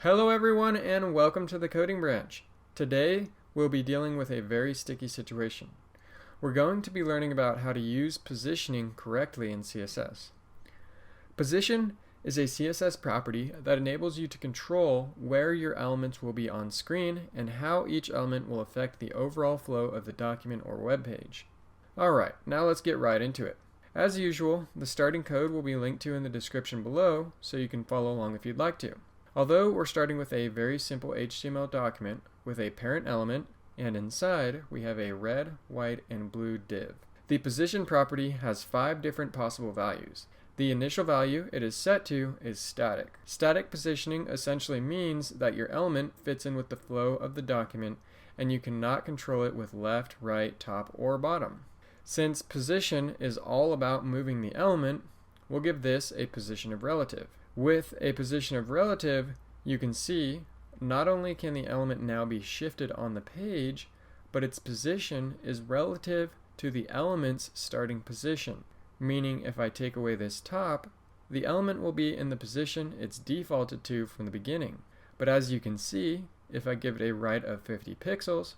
Hello everyone and welcome to the coding branch. Today we'll be dealing with a very sticky situation. We're going to be learning about how to use positioning correctly in CSS. Position is a CSS property that enables you to control where your elements will be on screen and how each element will affect the overall flow of the document or web page. Alright, now let's get right into it. As usual, the starting code will be linked to in the description below so you can follow along if you'd like to. Although we're starting with a very simple HTML document with a parent element, and inside we have a red, white, and blue div. The position property has 5 different possible values. The initial value it is set to is static. Static positioning essentially means that your element fits in with the flow of the document and you cannot control it with left, right, top, or bottom. Since position is all about moving the element, we'll give this a position of relative. With a position of relative, you can see not only can the element now be shifted on the page, but its position is relative to the element's starting position. Meaning if I take away this top, the element will be in the position it's defaulted to from the beginning. But as you can see, if I give it a right of 50 pixels,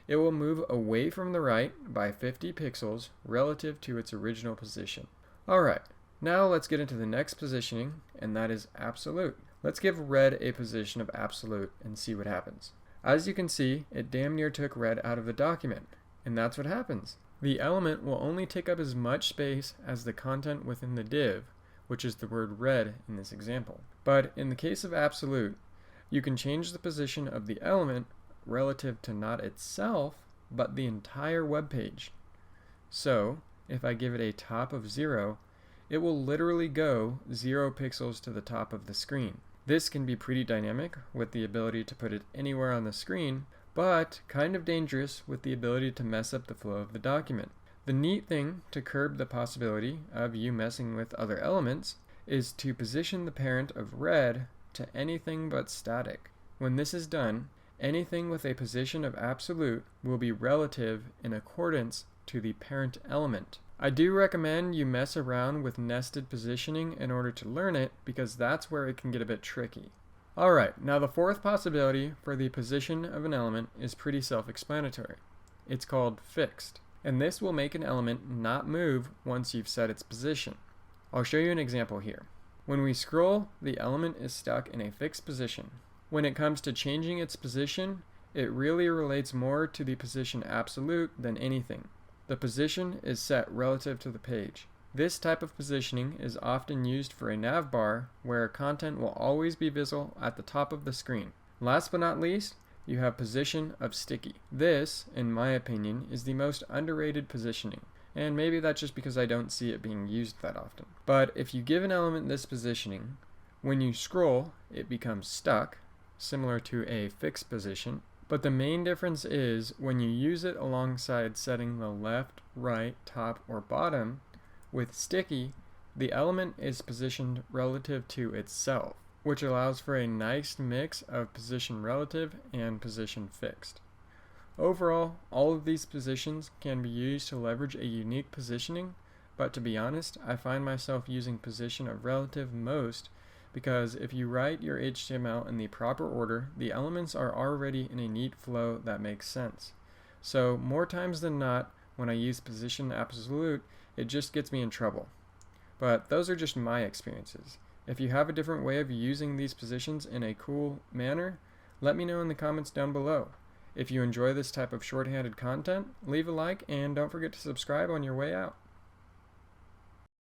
it will move away from the right by 50 pixels relative to its original position. Alright. Now let's get into the next positioning, and that is absolute. Let's give red a position of absolute and see what happens. As you can see, it damn near took red out of the document, and that's what happens. The element will only take up as much space as the content within the div, which is the word red in this example. But in the case of absolute, you can change the position of the element relative to not itself, but the entire web page. So, if I give it a top of 0, it will literally go 0 pixels to the top of the screen. This can be pretty dynamic with the ability to put it anywhere on the screen, but kind of dangerous with the ability to mess up the flow of the document. The neat thing to curb the possibility of you messing with other elements is to position the parent of red to anything but static. When this is done, anything with a position of absolute will be relative in accordance to the parent element. I do recommend you mess around with nested positioning in order to learn it because that's where it can get a bit tricky. Alright, now the fourth possibility for the position of an element is pretty self-explanatory. It's called fixed, and this will make an element not move once you've set its position. I'll show you an example here. When we scroll, the element is stuck in a fixed position. When it comes to changing its position, it really relates more to the position absolute than anything. The position is set relative to the page. This type of positioning is often used for a nav bar where content will always be visible at the top of the screen. Last but not least, you have position of sticky. This, in my opinion, is the most underrated positioning, and maybe that's just because I don't see it being used that often. But if you give an element this positioning, when you scroll, it becomes stuck, similar to a fixed position. But the main difference is when you use it alongside setting the left, right, top, or bottom, with sticky, the element is positioned relative to itself, which allows for a nice mix of position relative and position fixed. Overall, all of these positions can be used to leverage a unique positioning, but to be honest, I find myself using position of relative most because if you write your HTML in the proper order, the elements are already in a neat flow that makes sense. So more times than not, when I use position absolute, it just gets me in trouble. But those are just my experiences. If you have a different way of using these positions in a cool manner, let me know in the comments down below. If you enjoy this type of shorthanded content, leave a like and don't forget to subscribe on your way out.